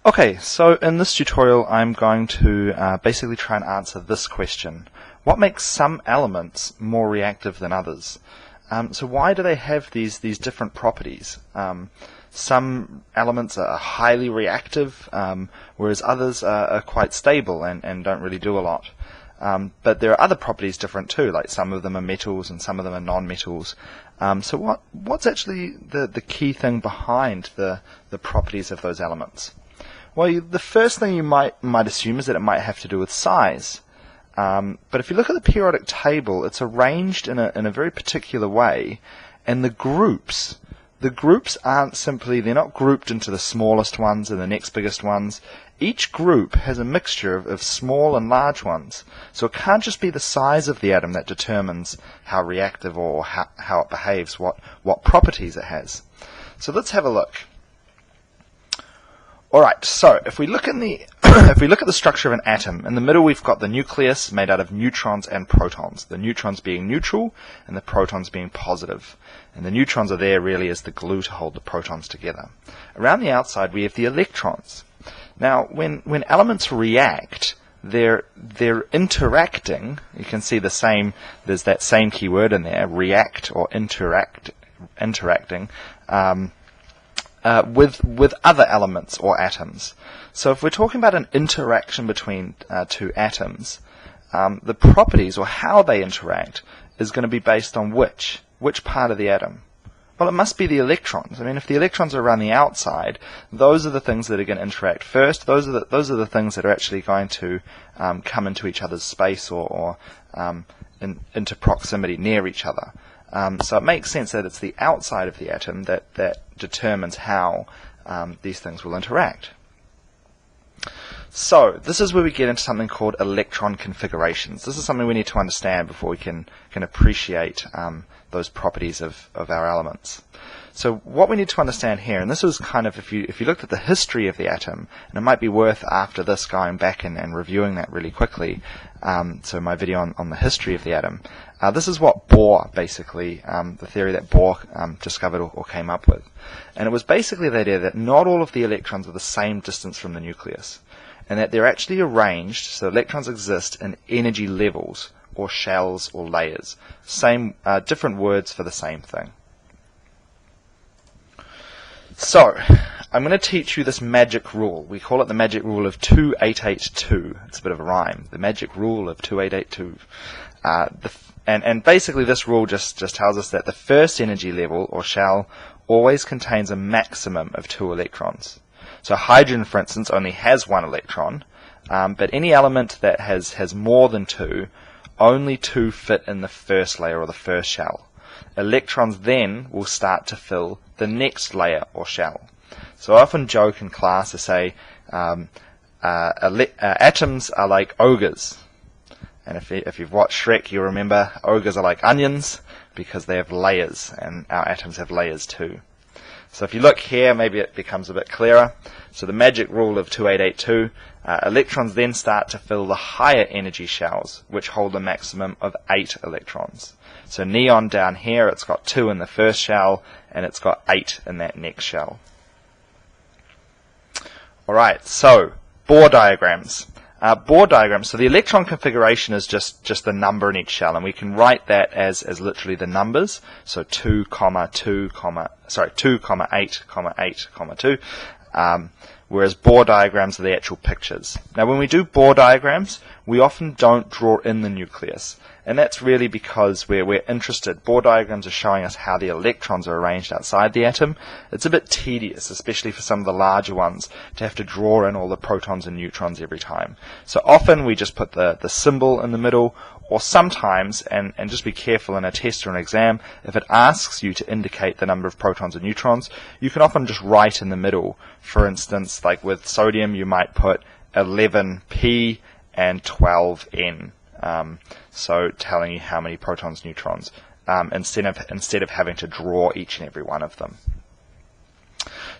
Okay, so in this tutorial I'm going to basically try and answer this question. What makes some elements more reactive than others? So why do they have these different properties? Some elements are highly reactive, whereas others are quite stable and don't really do a lot. But there are other properties different too, like some of them are metals and some of them are non-metals. So what's actually the key thing behind the properties of those elements? Well, the first thing you might assume is that it might have to do with size. But if you look at the periodic table, it's arranged in a very particular way, and the groups aren't simply, they're not grouped into the smallest ones and the next biggest ones. Each group has a mixture of small and large ones. So it can't just be the size of the atom that determines how reactive or how it behaves, what properties it has. So let's have a look. Alright, so if we look at the structure of an atom, in the middle we've got the nucleus made out of neutrons and protons. The neutrons being neutral and the protons being positive. And the neutrons are there really as the glue to hold the protons together. Around the outside we have the electrons. Now when elements react, they're interacting. You can see there's that same keyword in there, react or interacting. With other elements or atoms. So if we're talking about an interaction between two atoms, the properties or how they interact is going to be based on which part of the atom? Well, it must be the electrons. I mean, if the electrons are around the outside, those are the things that are going to interact first. Those are the things that are actually going to come into each other's space or into proximity near each other. So it makes sense that it's the outside of the atom that determines how these things will interact. So this is where we get into something called electron configurations. This is something we need to understand before we can appreciate those properties of our elements. So what we need to understand here, and this is kind of, if you looked at the history of the atom, and it might be worth after this going back and reviewing that really quickly, so my video on the history of the atom, this is what Bohr basically, the theory that Bohr discovered or came up with. And it was basically the idea that not all of the electrons are the same distance from the nucleus, and that they're actually arranged so electrons exist in energy levels, or shells, or layers. Different words for the same thing. So, I'm going to teach you this magic rule. We call it the magic rule of 2882. It's a bit of a rhyme. The magic rule of 2882. And basically this rule just tells us that the first energy level, or shell, always contains a maximum of 2 electrons. So hydrogen, for instance, only has 1 electron, but any element that has more than 2, only 2 fit in the first layer or the first shell. Electrons then will start to fill the next layer or shell. So I often joke in class to say atoms are like ogres. And if you've watched Shrek, you'll remember ogres are like onions because they have layers, and our atoms have layers too. So if you look here, maybe it becomes a bit clearer. So the magic rule of 2882, electrons then start to fill the higher energy shells, which hold a maximum of 8 electrons. So neon down here, it's got 2 in the first shell, and it's got 8 in that next shell. Alright, so Bohr diagrams. So the electron configuration is just the number in each shell, and we can write that as literally the numbers. So 2, 2, 8, 8, 2. Whereas Bohr diagrams are the actual pictures. Now when we do Bohr diagrams, we often don't draw in the nucleus. And that's really because we're interested. Bohr diagrams are showing us how the electrons are arranged outside the atom. It's a bit tedious, especially for some of the larger ones, to have to draw in all the protons and neutrons every time. So often we just put the symbol in the middle, or sometimes, and just be careful in a test or an exam, if it asks you to indicate the number of protons and neutrons, you can often just write in the middle. For instance, like with sodium, you might put 11p and 12n. So telling you how many protons, neutrons, instead of having to draw each and every one of them.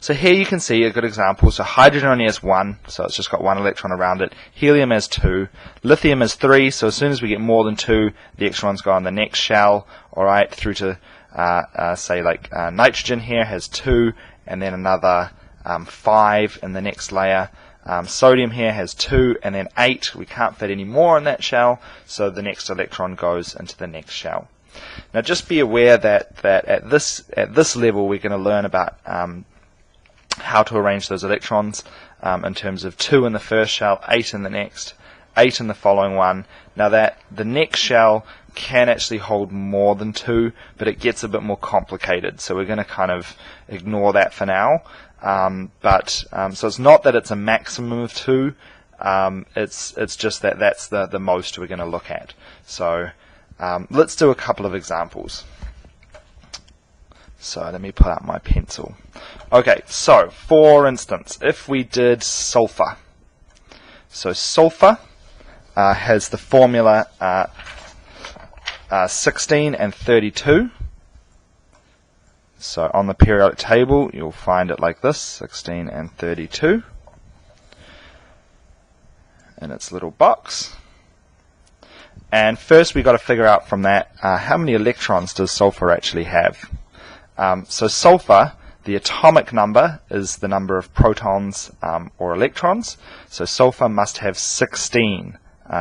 So here you can see a good example. So hydrogen only has 1, so it's just got 1 electron around it. Helium has 2. Lithium has 3, so as soon as we get more than 2, the electrons go on the next shell, alright, through to, say like nitrogen here has 2, and then another 5 in the next layer. Sodium here has 2 and then 8. We can't fit any more in that shell, so the next electron goes into the next shell. Now just be aware that at this level we're going to learn about how to arrange those electrons in terms of 2 in the first shell, 8 in the next, 8 in the following one. Now that the next shell can actually hold more than 2, but it gets a bit more complicated, so we're going to kind of ignore that for now. So it's not that it's a maximum of 2, it's just that that's the most we're going to look at. So let's do a couple of examples. So let me put out my pencil. Okay, so for instance, if we did sulfur. So sulfur has the formula 16 and 32. So on the periodic table you'll find it like this, 16 and 32 in its little box. And first we've got to figure out from that how many electrons does sulfur actually have. So sulfur, the atomic number is the number of protons or electrons. So sulfur must have 16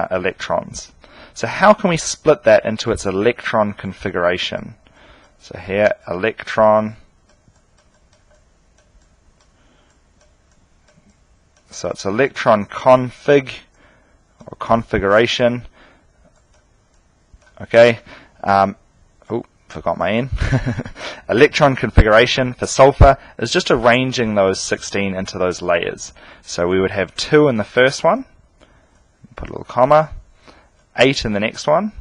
electrons. So how can we split that into its electron configuration? So here, electron. So it's electron config or configuration. Okay. Forgot my N. Electron configuration for sulfur is just arranging those 16 into those layers. So we would have 2 in the first one. Put a little comma. 8 in the next one.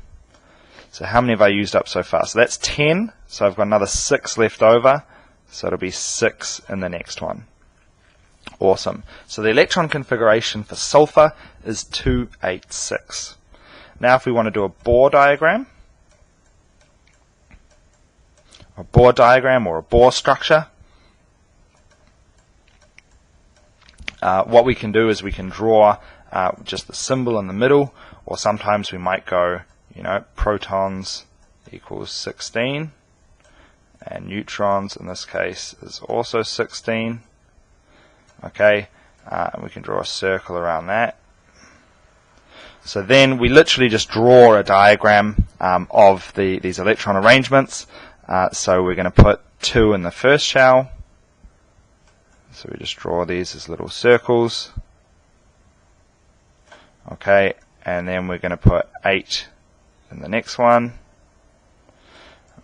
So how many have I used up so far? So that's 10. So I've got another 6 left over. So it'll be 6 in the next one. Awesome. So the electron configuration for sulfur is 286. Now if we want to do a Bohr diagram, or a Bohr structure, what we can do is we can draw just the symbol in the middle, or sometimes we might go, protons equals 16, and neutrons in this case is also 16. Okay, and we can draw a circle around that. So then we literally just draw a diagram of these electron arrangements. So we're going to put 2 in the first shell. So we just draw these as little circles. Okay, and then we're going to put 8 in the next one.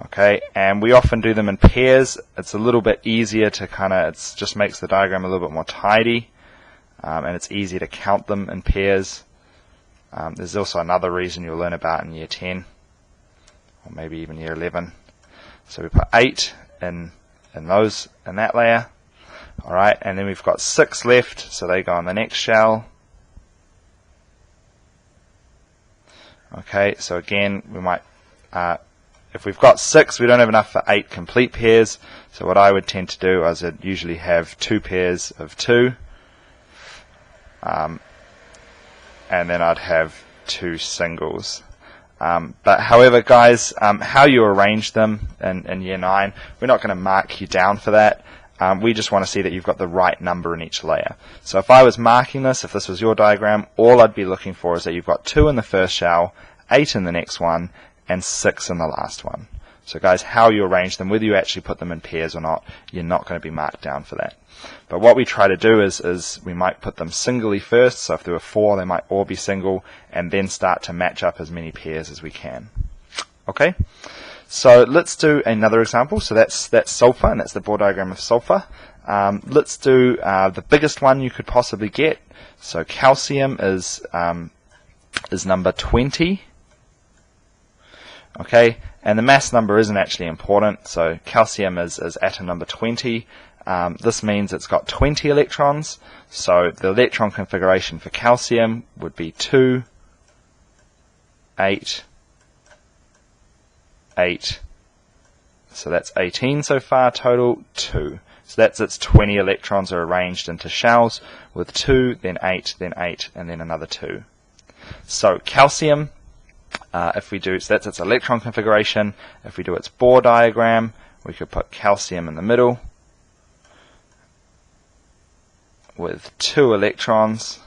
Okay, and we often do them in pairs. It's a little bit easier to it just makes the diagram a little bit more tidy, and it's easier to count them in pairs. There's also another reason you'll learn about in year 10, or maybe even year 11. So we put 8 in that layer. Alright, and then we've got 6 left, so they go on the next shell. Okay, so again, we might, if we've got 6, we don't have enough for 8 complete pairs. So what I would tend to do is I'd usually have 2 pairs of 2. And then I'd have 2 singles. But however, guys, how you arrange them in year 9, we're not going to mark you down for that. We just want to see that you've got the right number in each layer. So if I was marking this, if this was your diagram, all I'd be looking for is that you've got 2 in the first shell, 8 in the next one, and 6 in the last one. So guys, how you arrange them, whether you actually put them in pairs or not, you're not going to be marked down for that. But what we try to do is we might put them singly first. So if there were 4, they might all be single, and then start to match up as many pairs as we can. Okay, so let's do another example. So that's sulfur, and that's the Bohr diagram of sulfur. Let's do the biggest one you could possibly get. So calcium is number 20. Okay, and the mass number isn't actually important. So calcium is atom number 20. This means it's got 20 electrons. So the electron configuration for calcium would be 2, 8, 8. So that's 18 so far, total 2. So that's its 20 electrons are arranged into shells with 2, then 8, then 8, and then another 2. So calcium, if we do, so that's its electron configuration. If we do its Bohr diagram, we could put calcium in the middle. with 2 electrons.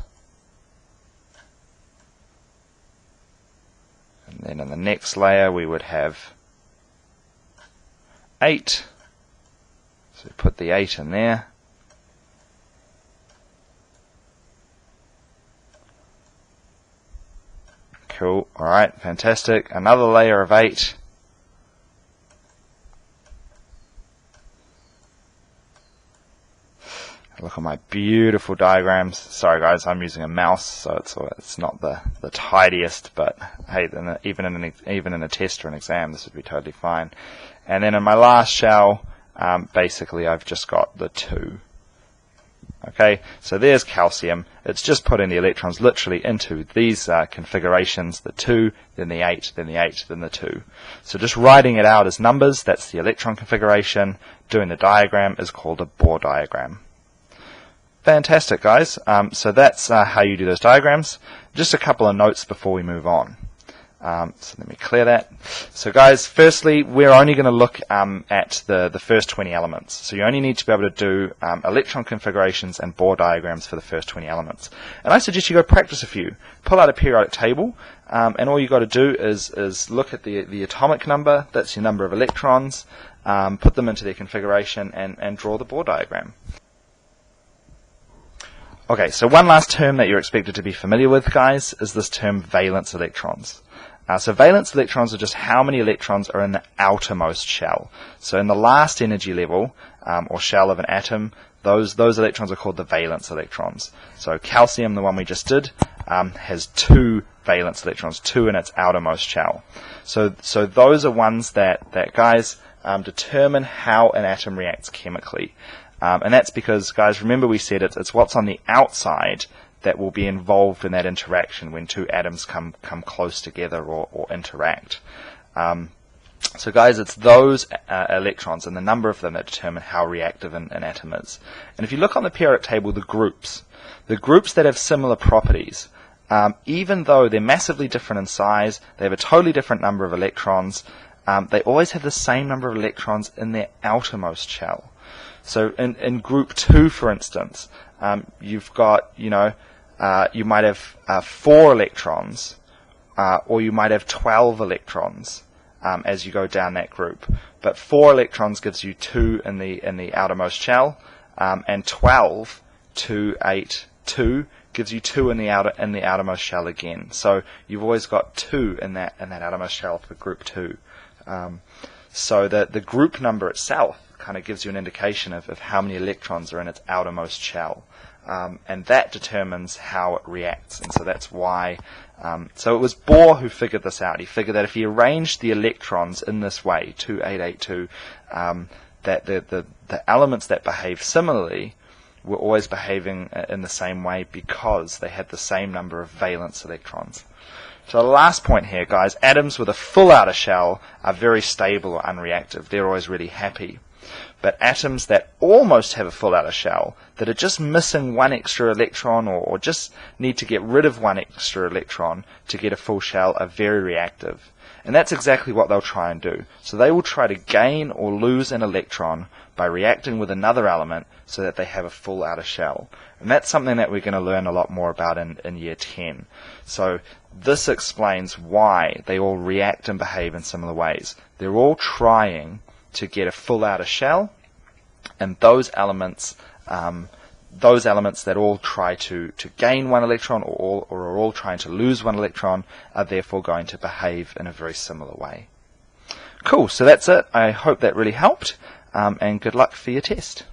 And then in the next layer we would have 8. So put the 8 in there. Cool. Alright, fantastic. Another layer of 8. Look at my beautiful diagrams. Sorry guys, I'm using a mouse, so it's not the tidiest, but hey, even in a test or an exam, this would be totally fine. And then in my last shell, basically I've just got the 2. Okay, so there's calcium. It's just putting the electrons literally into these configurations, the 2, then the 8, then the 8, then the 2. So just writing it out as numbers, that's the electron configuration. Doing the diagram is called a Bohr diagram. Fantastic, guys. So that's how you do those diagrams. Just a couple of notes before we move on. So let me clear that. So guys, firstly, we're only going to look at the first 20 elements. So you only need to be able to do electron configurations and Bohr diagrams for the first 20 elements. And I suggest you go practice a few. Pull out a periodic table, and all you've got to do is look at the atomic number, that's your number of electrons, put them into their configuration, and draw the Bohr diagram. Okay, so one last term that you're expected to be familiar with, guys, is this term valence electrons. So valence electrons are just how many electrons are in the outermost shell. So in the last energy level, or shell of an atom, those electrons are called the valence electrons. So calcium, the one we just did, has 2 valence electrons, 2 in its outermost shell. So those are ones that guys, determine how an atom reacts chemically. And that's because, guys, remember we said it's what's on the outside that will be involved in that interaction when 2 atoms come close together or interact. So guys, it's those electrons and the number of them that determine how reactive an atom is. And if you look on the periodic table, the groups that have similar properties, even though they're massively different in size, they have a totally different number of electrons, they always have the same number of electrons in their outermost shell. So in group 2, for instance, you've got, you might have 4 electrons, or you might have 12 electrons as you go down that group. But 4 electrons gives you 2 in the outermost shell, and 12, 2, 8, 2 gives you 2 in the outermost shell again. So you've always got 2 in that outermost shell for group 2. So the group number itself kind of gives you an indication of how many electrons are in its outermost shell, and that determines how it reacts. And so that's why so it was Bohr who figured this out. He figured that if he arranged the electrons in this way, 2, 8, 8, 2, that the elements that behave similarly were always behaving in the same way because they had the same number of valence electrons. So the last point here, guys, atoms with a full outer shell are very stable or unreactive. They're always really happy. But atoms that almost have a full outer shell, that are just missing one extra electron or just need to get rid of one extra electron to get a full shell, are very reactive. And that's exactly what they'll try and do. So they will try to gain or lose an electron by reacting with another element so that they have a full outer shell. And that's something that we're going to learn a lot more about in year 10. So this explains why they all react and behave in similar ways. They're all trying to get a full outer shell, and those elements that all try to gain one electron or are all trying to lose one electron are therefore going to behave in a very similar way. Cool, so that's it. I hope that really helped, and good luck for your test.